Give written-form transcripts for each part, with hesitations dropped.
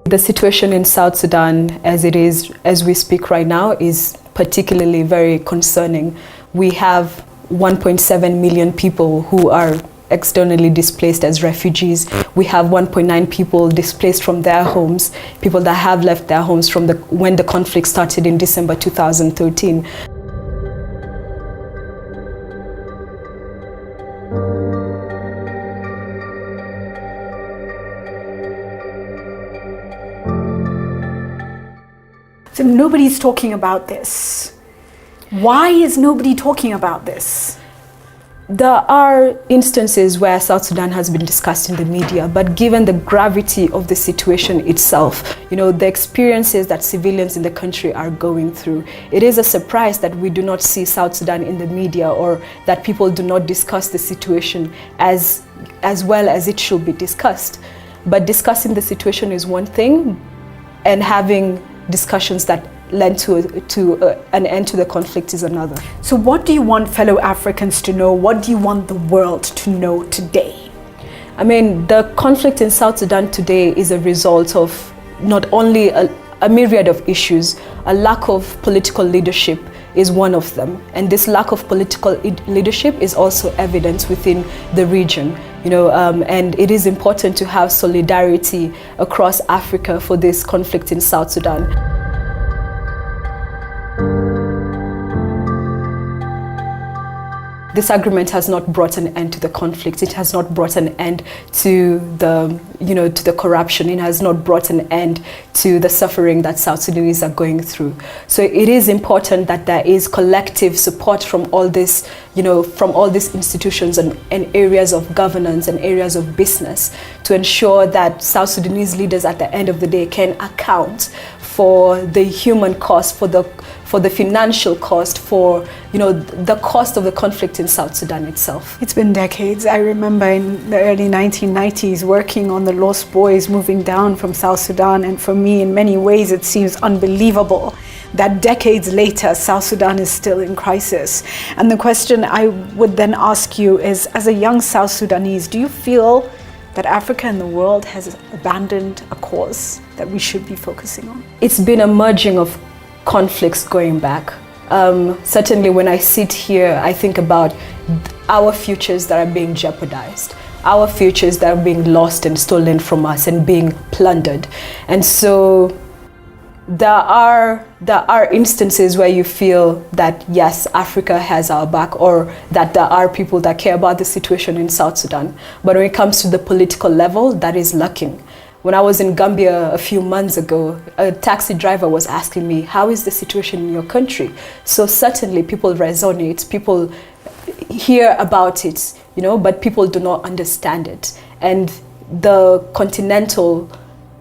The situation in South Sudan, as we speak right now, is particularly very concerning. We have 1.7 million people who are externally displaced as refugees. We have 1.9 people displaced from their homes, people that have left their homes from when the conflict started in December 2013. So nobody's talking about this. Why is nobody talking about this? There are instances where South Sudan has been discussed in the media, but given the gravity of the situation itself, the experiences that civilians in the country are going through, it is a surprise that we do not see South Sudan in the media, or that people do not discuss the situation as well as it should be discussed. But discussing the situation is one thing, and having discussions that led to an end to the conflict is another. So what do you want fellow Africans to know? What do you want the world to know today? I mean, the conflict in South Sudan today is a result of not only a myriad of issues. A lack of political leadership is one of them. And this lack of political leadership is also evident within the region. And it is important to have solidarity across Africa for this conflict in South Sudan. This agreement has not brought an end to the conflict. It has not brought an end to the corruption. It has not brought an end to the suffering that South Sudanese are going through. So it is important that there is collective support from all this, from all these institutions and areas of governance and areas of business, to ensure that South Sudanese leaders at the end of the day can account for the human cost, for the financial cost, for the cost of the conflict in South Sudan itself. It's been decades. I remember in the early 1990s working on the Lost Boys moving down from South Sudan, and for me in many ways it seems unbelievable that decades later South Sudan is still in crisis. And the question I would then ask you is, as a young South Sudanese, do you feel that Africa and the world has abandoned a cause that we should be focusing on? It's been a merging of conflicts going back. Certainly when I sit here, I think about our futures that are being jeopardized, our futures that are being lost and stolen from us and being plundered. And so there are instances where you feel that, yes, Africa has our back, or that there are people that care about the situation in South Sudan. But when it comes to the political level, that is lacking. When I was in Gambia a few months ago, a taxi driver was asking me, how is the situation in your country? So certainly people resonate, people hear about it, but people do not understand it. And the continental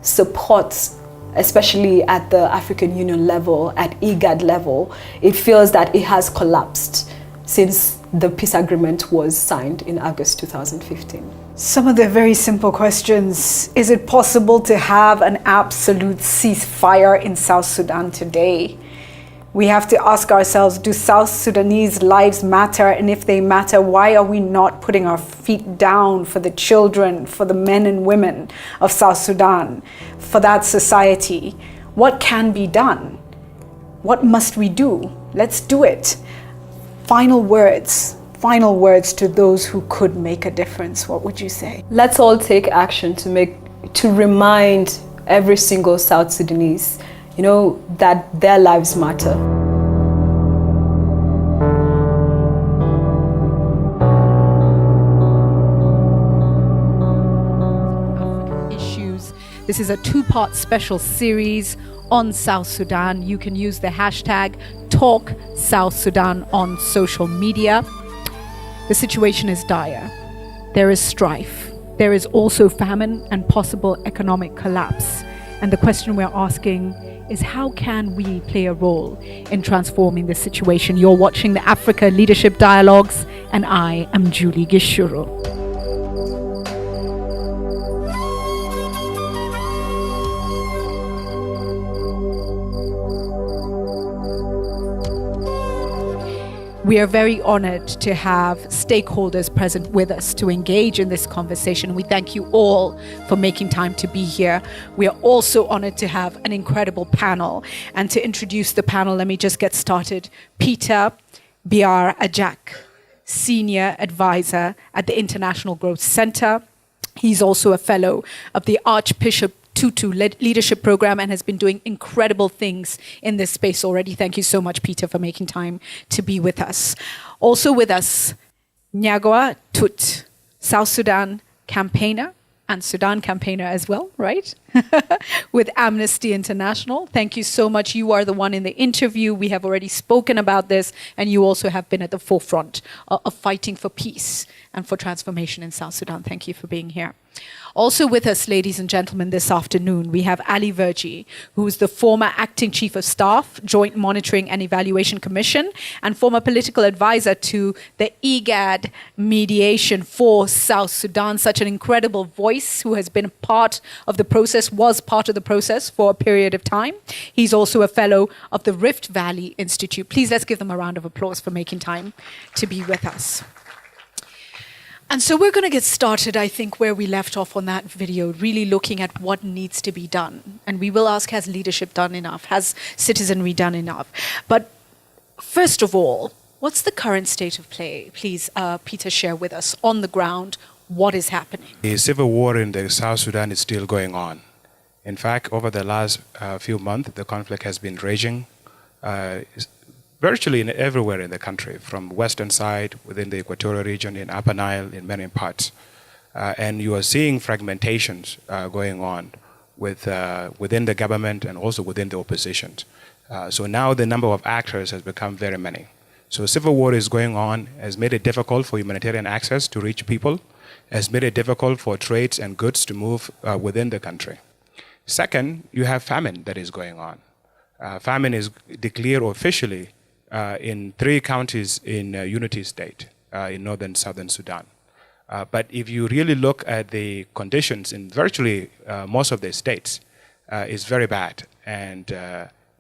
support, especially at the African Union level, at IGAD level, it feels that it has collapsed since the peace agreement was signed in August 2015. Some of the very simple questions. Is it possible to have an absolute ceasefire in South Sudan today? We have to ask ourselves, do South Sudanese lives matter? And if they matter, why are we not putting our feet down for the children, for the men and women of South Sudan, for that society? What can be done? What must we do? Let's do it. Final words to those who could make a difference. What would you say? Let's all take action to remind every single South Sudanese, that their lives matter. African issues. This is a two-part special series on South Sudan. You can use the hashtag #TalkSouthSudan on social media. The situation is dire. There is strife. There is also famine and possible economic collapse. And the question we're asking is, how can we play a role in transforming this situation? You're watching the Africa Leadership Dialogues, and I am Julie Gishuru. We are very honored to have stakeholders present with us to engage in this conversation. We thank you all for making time to be here. We are also honored to have an incredible panel. And to introduce the panel, let me just get started. Peter Biar Ajak, Senior Advisor at the International Growth Center. He's also a fellow of the Archbishop Tutu Leadership Program and has been doing incredible things in this space already. Thank you so much, Peter, for making time to be with us. Also with us, Nyagwa Tut, South Sudan campaigner and Sudan campaigner as well, right? With Amnesty International. Thank you so much. You are the one in the interview. We have already spoken about this, and you also have been at the forefront of fighting for peace and for transformation in South Sudan. Thank you for being here. Also with us, ladies and gentlemen, this afternoon, we have Ali Verji, who is the former Acting Chief of Staff, Joint Monitoring and Evaluation Commission, and former political advisor to the IGAD mediation for South Sudan. Such an incredible voice who has been part of the process, was part of the process for a period of time. He's also a fellow of the Rift Valley Institute. Please let's give them a round of applause for making time to be with us. And so we're going to get started, I think, where we left off on that video, really looking at what needs to be done. And we will ask, has leadership done enough? Has citizenry done enough? But first of all, what's the current state of play? Please, Peter, share with us on the ground what is happening. The civil war in the South Sudan is still going on. In fact, over the last few months, the conflict has been raging virtually everywhere in the country, from western side, within the Equatorial region, in Upper Nile, in many parts. And you are seeing fragmentations going on within the government and also within the opposition. So now the number of actors has become very many. So civil war is going on, has made it difficult for humanitarian access to reach people, has made it difficult for trades and goods to move within the country. Second, you have famine that is going on. Famine is declared officially in 3 counties in Unity State, in northern southern Sudan. But if you really look at the conditions in virtually most of the states, it's very bad. And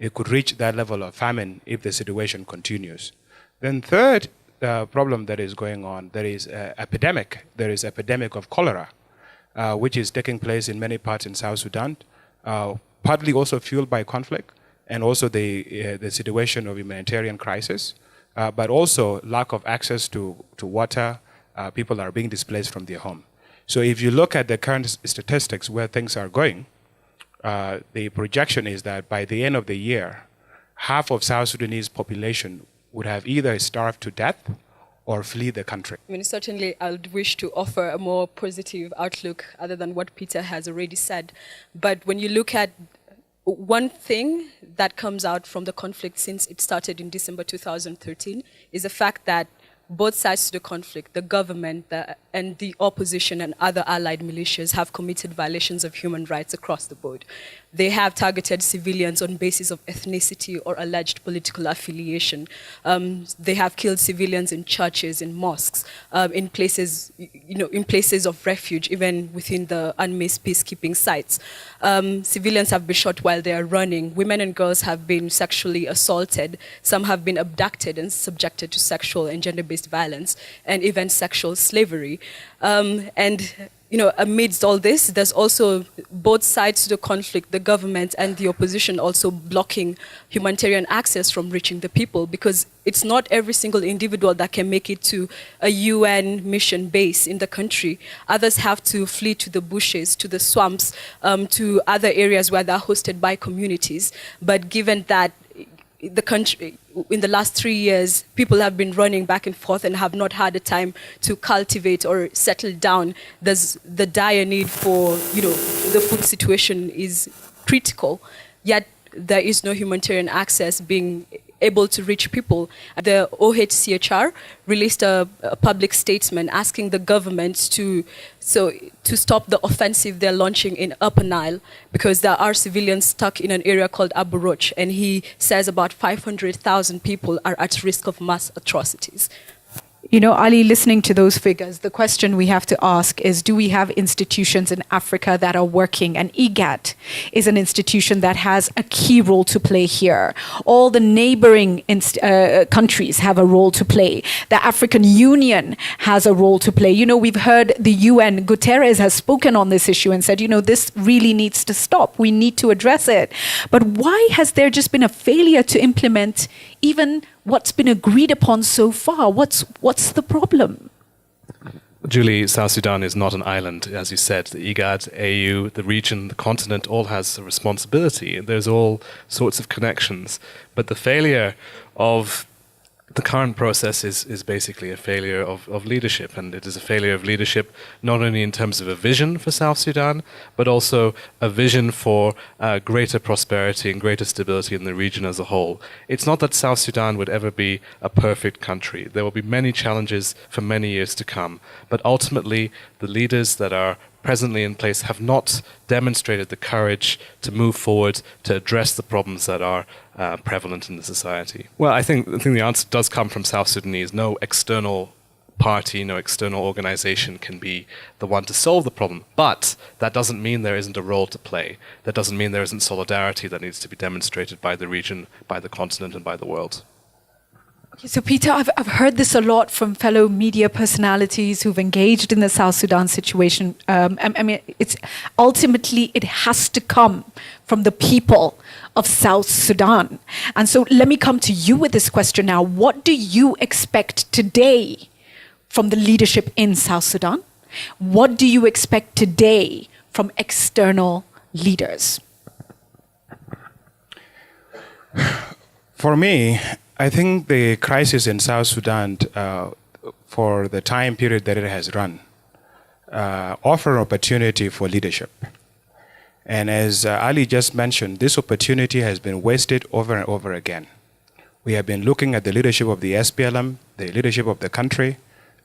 it could reach that level of famine if the situation continues. Then third problem that is going on, there is epidemic. There is epidemic of cholera, which is taking place in many parts in South Sudan, partly also fueled by conflict, and also the situation of humanitarian crisis, but also lack of access to water. People are being displaced from their home. So if you look at the current statistics where things are going, the projection is that by the end of the year, half of South Sudanese population would have either starved to death or flee the country. I mean, certainly I would wish to offer a more positive outlook other than what Peter has already said. But when you look at one thing that comes out from the conflict since it started in December 2013 is the fact that both sides to the conflict, the government and the opposition and other allied militias, have committed violations of human rights across the board. They have targeted civilians on basis of ethnicity or alleged political affiliation. They have killed civilians in churches, in mosques, in places, in places of refuge, even within the UNMISS peacekeeping sites. Civilians have been shot while they are running. Women and girls have been sexually assaulted. Some have been abducted and subjected to sexual and gender-based violence, and even sexual slavery. Amidst all this, there's also both sides to the conflict, the government and the opposition, also blocking humanitarian access from reaching the people, because it's not every single individual that can make it to a UN mission base in the country. Others have to flee to the bushes, to the swamps, to other areas where they're hosted by communities. But given that the country, in the last 3 years, people have been running back and forth and have not had the time to cultivate or settle down. There's the dire need for, the food situation is critical, yet there is no humanitarian access being able to reach people. The OHCHR released a public statement asking the government to stop the offensive they're launching in Upper Nile, because there are civilians stuck in an area called Abu Roch, and he says about 500,000 people are at risk of mass atrocities. You know, Ali, listening to those figures, the question we have to ask is, do we have institutions in Africa that are working? And IGAD is an institution that has a key role to play here. All the neighboring countries have a role to play. The African Union has a role to play. You know, we've heard the UN, Guterres has spoken on this issue and said, you know, this really needs to stop. We need to address it. But why has there just been a failure to implement even what's been agreed upon so far? What's the problem? Julie, South Sudan is not an island, as you said. The IGAD, AU, the region, the continent all has a responsibility. There's all sorts of connections. But the failure of the current process is basically a failure of leadership, and it is a failure of leadership not only in terms of a vision for South Sudan, but also a vision for greater prosperity and greater stability in the region as a whole. It's not that South Sudan would ever be a perfect country. There will be many challenges for many years to come, but ultimately the leaders that are presently in place have not demonstrated the courage to move forward to address the problems that are prevalent in the society. Well, I think the answer does come from South Sudanese. No external party, no external organization can be the one to solve the problem. But that doesn't mean there isn't a role to play. That doesn't mean there isn't solidarity that needs to be demonstrated by the region, by the continent, and by the world. Okay, so Peter, I've heard this a lot from fellow media personalities who've engaged in the South Sudan situation. I mean, it's ultimately it has to come from the people of South Sudan. And so let me come to you with this question now. What do you expect today from the leadership in South Sudan? What do you expect today from external leaders? For me, I think the crisis in South Sudan, for the time period that it has run, offer opportunity for leadership. And as Ali just mentioned, this opportunity has been wasted over and over again. We have been looking at the leadership of the SPLM, the leadership of the country,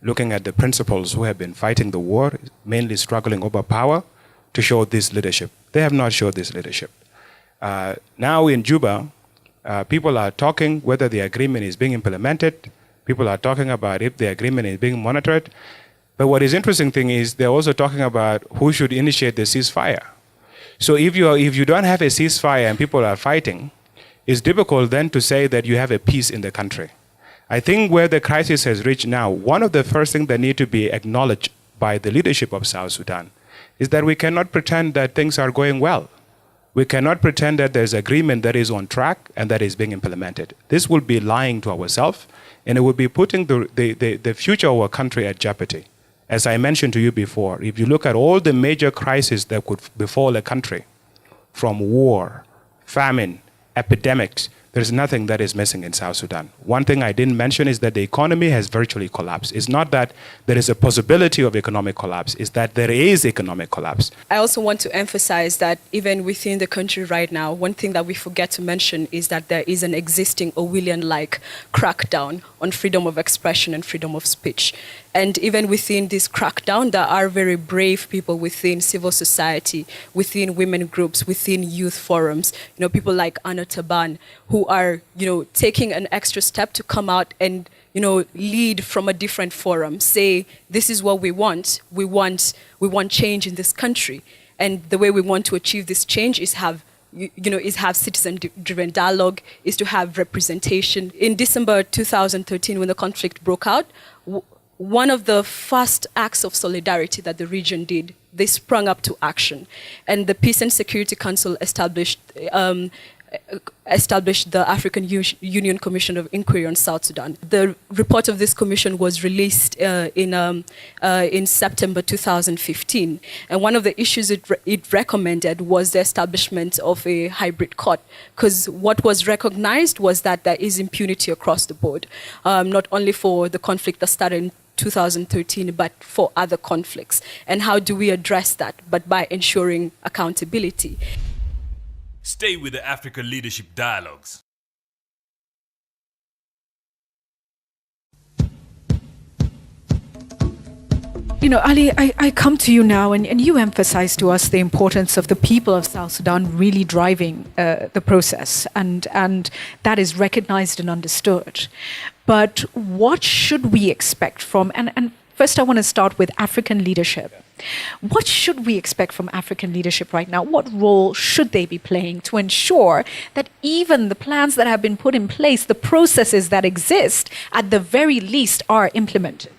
looking at the principals who have been fighting the war, mainly struggling over power, to show this leadership. They have not showed this leadership. Now in Juba, people are talking whether the agreement is being implemented. People are talking about if the agreement is being monitored. But what is interesting thing is they're also talking about who should initiate the ceasefire. So if you don't have a ceasefire and people are fighting, it's difficult then to say that you have a peace in the country. I think where the crisis has reached now, one of the first things that need to be acknowledged by the leadership of South Sudan is that we cannot pretend that things are going well. We cannot pretend that there's agreement that is on track and that is being implemented. This will be lying to ourselves, and it will be putting the future of our country at jeopardy. As I mentioned to you before, if you look at all the major crises that could befall a country, from war, famine, epidemics, there's nothing that is missing in South Sudan. One thing I didn't mention is that the economy has virtually collapsed. It's not that there is a possibility of economic collapse, it's that there is economic collapse. I also want to emphasize that even within the country right now, one thing that we forget to mention is that there is an existing Orwellian-like crackdown on freedom of expression and freedom of speech. And even within this crackdown, there are very brave people within civil society, within women groups, within youth forums, people like Anna Taban, who are, taking an extra step to come out and, lead from a different forum, say, this is what we want. We want change in this country. And the way we want to achieve this change is have citizen-driven dialogue, is to have representation. In December 2013, when the conflict broke out, one of the first acts of solidarity that the region did, they sprung up to action. And the Peace and Security Council established the African Union Commission of Inquiry on South Sudan. The report of this commission was released in September 2015. And one of the issues it recommended was the establishment of a hybrid court, because what was recognized was that there is impunity across the board, not only for the conflict that started in 2013, but for other conflicts. And how do we address that? But by ensuring accountability. Stay with the Africa Leadership Dialogues. Ali, I come to you now, and you emphasize to us the importance of the people of South Sudan really driving the process, and that is recognized and understood. But what should we expect from, and first I want to start with African leadership. What should we expect from African leadership right now? What role should they be playing to ensure that even the plans that have been put in place, the processes that exist, at the very least are implemented?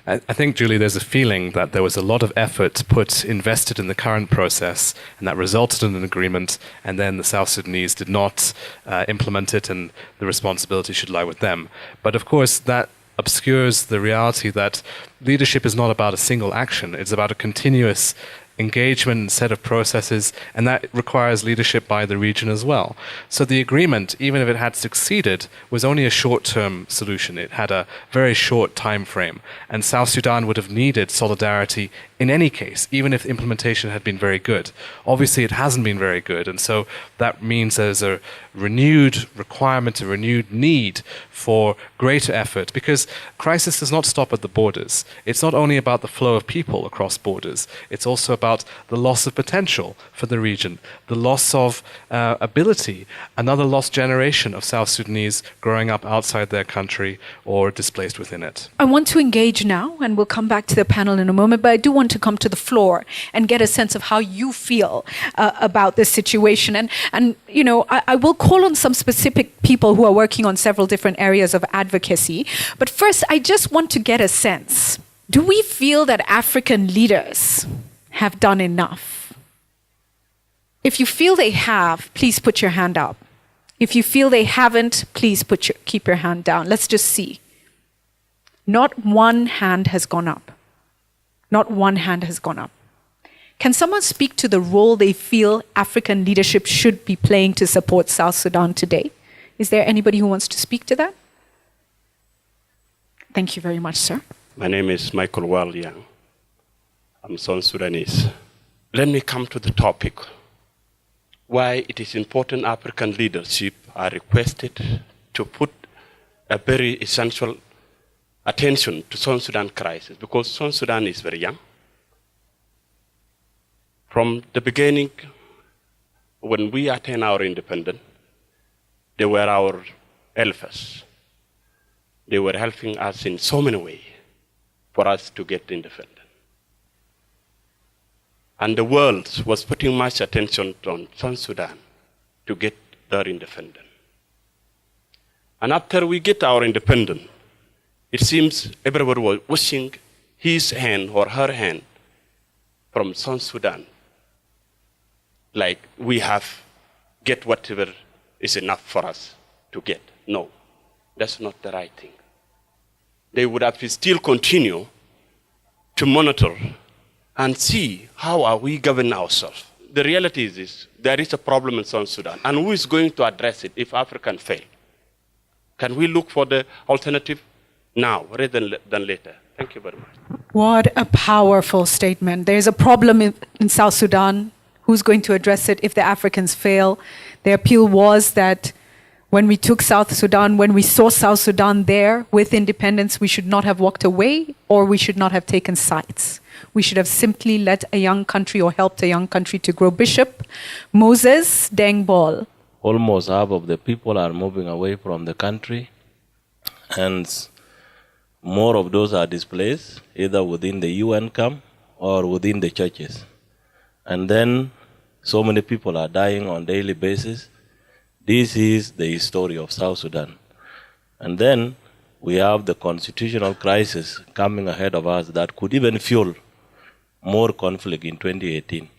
I think, Julie, there's a feeling that there was a lot of effort invested in the current process, and that resulted in an agreement, and then the South Sudanese did not implement it, and the responsibility should lie with them. But of course, that obscures the reality that leadership is not about a single action. It's about a continuous engagement and set of processes, and that requires leadership by the region as well. So the agreement, even if it had succeeded, was only a short-term solution. It had a very short time frame, and South Sudan would have needed solidarity in any case, even if implementation had been very good. Obviously, it hasn't been very good, and so that means there's a renewed requirement, a renewed need for greater effort, because crisis does not stop at the borders. It's not only about the flow of people across borders, it's also about the loss of potential for the region, the loss of ability, another lost generation of South Sudanese growing up outside their country or displaced within it. I want to engage now, and we'll come back to the panel in a moment, but I do want to come to the floor and get a sense of how you feel about this situation. And you know, I will call on some specific people who are working on several different areas of advocacy. But first, I just want to get a sense. Do we feel that African leaders have done enough? If you feel they have, please put your hand up. If you feel they haven't, please keep your hand down. Let's just see. Not one hand has gone up. Not one hand has gone up. Can someone speak to the role they feel African leadership should be playing to support South Sudan today? Is there anybody who wants to speak to that? Thank you very much, sir. My name is Michael Walyang. I'm South Sudanese. Let me come to the topic. Why it is important African leadership are requested to put a very essential attention to South Sudan crisis, because South Sudan is very young. From the beginning, when we attained our independence, they were our elders. They were helping us in so many ways for us to get independent. And the world was putting much attention on South Sudan to get their independence. And after we get our independence, it seems everybody was washing his hand or her hand from South Sudan. Like we have get whatever is enough for us to get. No, that's not the right thing. They would have to still continue to monitor and see how are we governing ourselves. The reality is this, there is a problem in South Sudan, and who is going to address it if Africa fail? Can we look for the alternative now rather than later? Thank you very much. What a powerful statement. There's a problem in South Sudan. Who's going to address it if the Africans fail? The appeal was that when we took South Sudan, when we saw South Sudan there with independence, we should not have walked away, or we should not have taken sides. We should have simply let a young country or helped a young country to grow. Bishop Moses Dengbol. Almost half of the people are moving away from the country, and more of those are displaced, either within the UN camp or within the churches. And then so many people are dying on a daily basis. This is the story of South Sudan. And then we have the constitutional crisis coming ahead of us that could even fuel more conflict in 2018.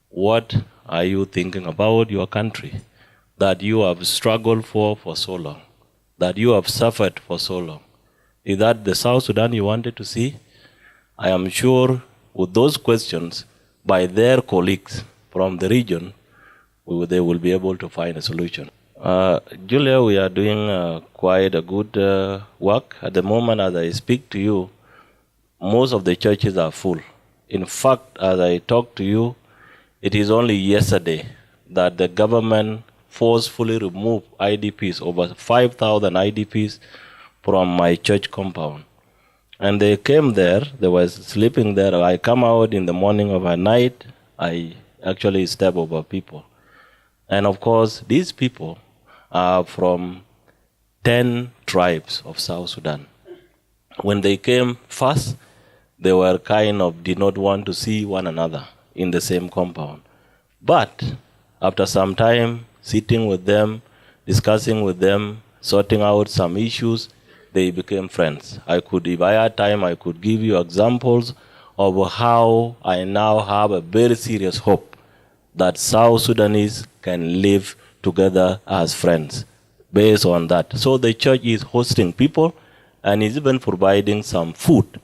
What are you thinking about your country that you have struggled for so long, that you have suffered for so long? Is that the South Sudan you wanted to see? I am sure with those questions by their colleagues from the region, they will be able to find a solution. Julia, we are doing quite a good work. At the moment, as I speak to you, most of the churches are full. In fact, as I talk to you, it is only yesterday that the government forcefully removed IDPs, over 5,000 IDPs from my church compound. And they came there, they were sleeping there. I come out in the morning of a night, I actually step over people. And of course, these people are from 10 tribes of South Sudan. When they came first, they were kind of did not want to see one another in the same compound. But after some time, sitting with them, discussing with them, sorting out some issues, they became friends. If I had time, I could give you examples of how I now have a very serious hope that South Sudanese can live together as friends based on that. So the church is hosting people and is even providing some food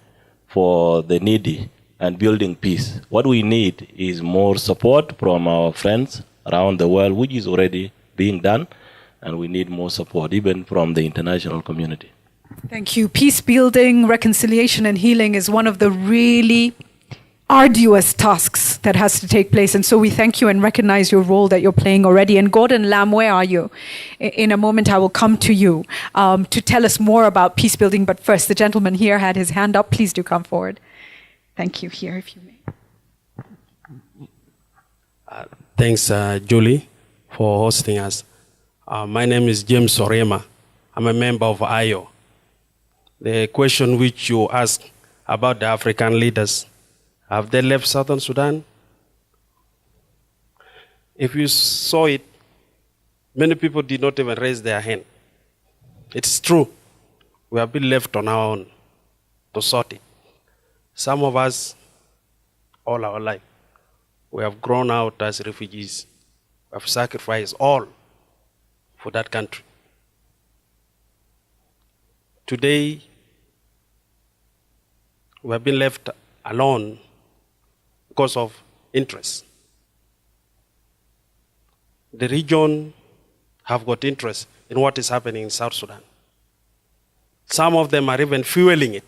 for the needy and building peace. What we need is more support from our friends around the world, which is already being done, and we need more support even from the international community. Thank you. Peace building, reconciliation, and healing is one of the really arduous tasks that has to take place. And so we thank you and recognize your role that you're playing already. And Gordon Lam, where are you? In a moment, I will come to you to tell us more about peace building. But first, the gentleman here had his hand up. Please do come forward. Thank you. Here, if you may. Thanks, Julie, for hosting us. My name is James Orema. I'm a member of IO. The question which you asked about the African leaders, have they left Southern Sudan? If you saw it, many people did not even raise their hand. It's true. We have been left on our own to sort it. Some of us, all our life, we have grown out as refugees. We have sacrificed all for that country. Today, we have been left alone because of interest. The region have got interest in what is happening in South Sudan. Some of them are even fueling it.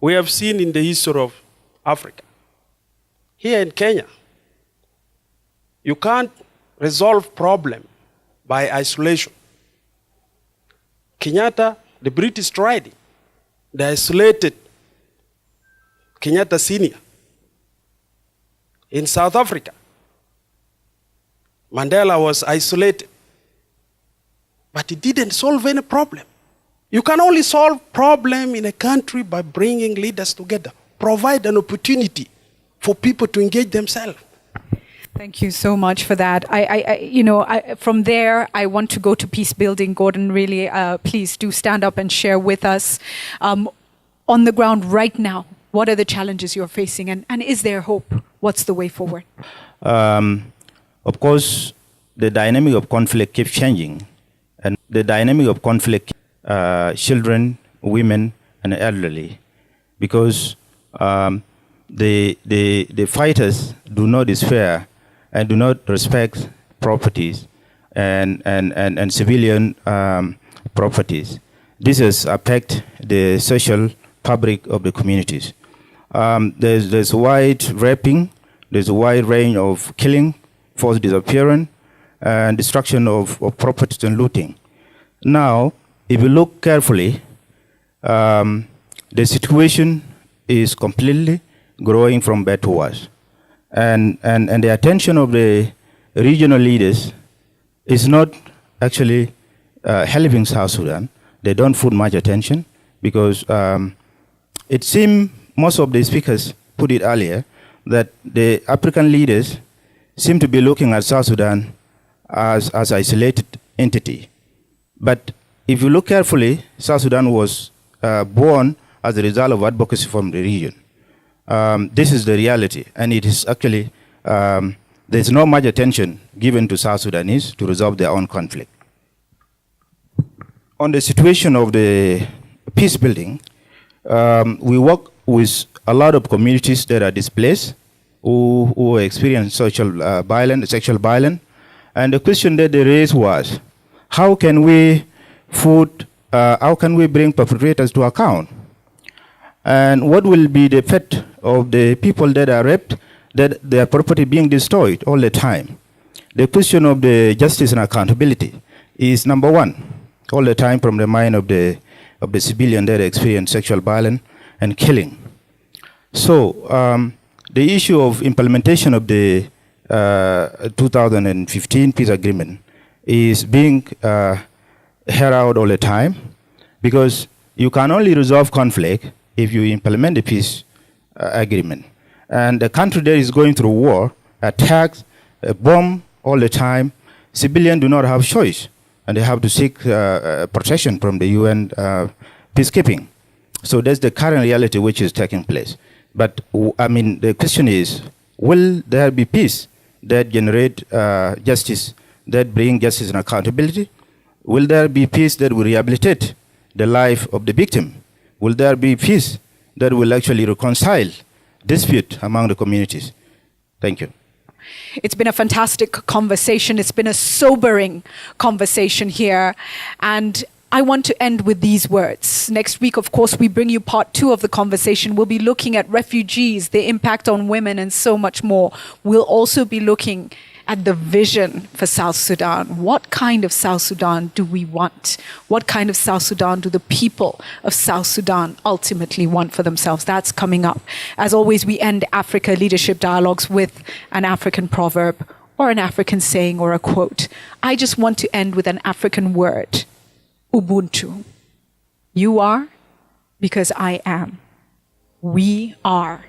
We have seen in the history of Africa, here in Kenya, you can't resolve problem by isolation. Kenyatta, the British tried it. They isolated Kenyatta Senior. In South Africa, Mandela was isolated. But it didn't solve any problem. You can only solve problem in a country by bringing leaders together. Provide an opportunity for people to engage themselves. Thank you so much for that. From there, I want to go to peace building. Gordon, really, please do stand up and share with us. On the ground right now, what are the challenges you're facing, and is there hope? What's the way forward? Of course, the dynamic of conflict keeps changing, and the dynamic of conflict, children, women, and elderly, because the fighters do not despair and do not respect properties and civilian properties. This has affected the social fabric of the communities. There's wide raping, there's a wide range of killing, forced disappearance, and destruction of properties and looting. Now, if you look carefully, the situation is completely growing from bad to worse. And the attention of the regional leaders is not actually helping South Sudan. They don't put much attention because it seems most of the speakers put it earlier that the African leaders seem to be looking at South Sudan as isolated entity. But if you look carefully, South Sudan was born as a result of advocacy from the region. This is the reality, and it is actually, there's not much attention given to South Sudanese to resolve their own conflict. On the situation of the peace building, we work with a lot of communities that are displaced, who experience sexual violence, and the question that they raised was, how can we bring perpetrators to account? And what will be the fate of the people that are raped, that their property being destroyed all the time? The question of the justice and accountability is number one all the time from the mind of the civilian that experience sexual violence and killing. So the issue of implementation of the 2015 peace agreement is being heralded all the time, because you can only resolve conflict if you implement the peace agreement. And the country that is going through war, attacks, bomb all the time, civilians do not have choice, and they have to seek protection from the UN peacekeeping. So that's the current reality which is taking place. But I mean, the question is, will there be peace that generate justice, that bring justice and accountability? Will there be peace that will rehabilitate the life of the victim? Will there be peace that will actually reconcile dispute among the communities? Thank you. It's been a fantastic conversation. It's been a sobering conversation here. And I want to end with these words. Next week, of course, we bring you part 2 of the conversation. We'll be looking at refugees, the impact on women, and so much more. We'll also be looking at the vision for South Sudan. What kind of South Sudan do we want? What kind of South Sudan do the people of South Sudan ultimately want for themselves? That's coming up. As always, we end Africa Leadership Dialogues with an African proverb or an African saying or a quote. I just want to end with an African word, Ubuntu. You are because I am. We are.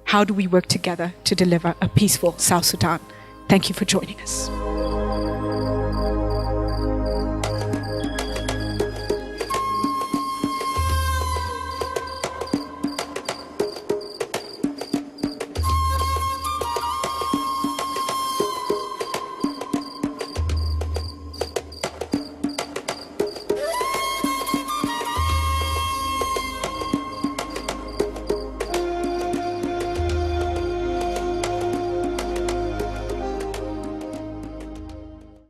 How do we work together to deliver a peaceful South Sudan? Thank you for joining us.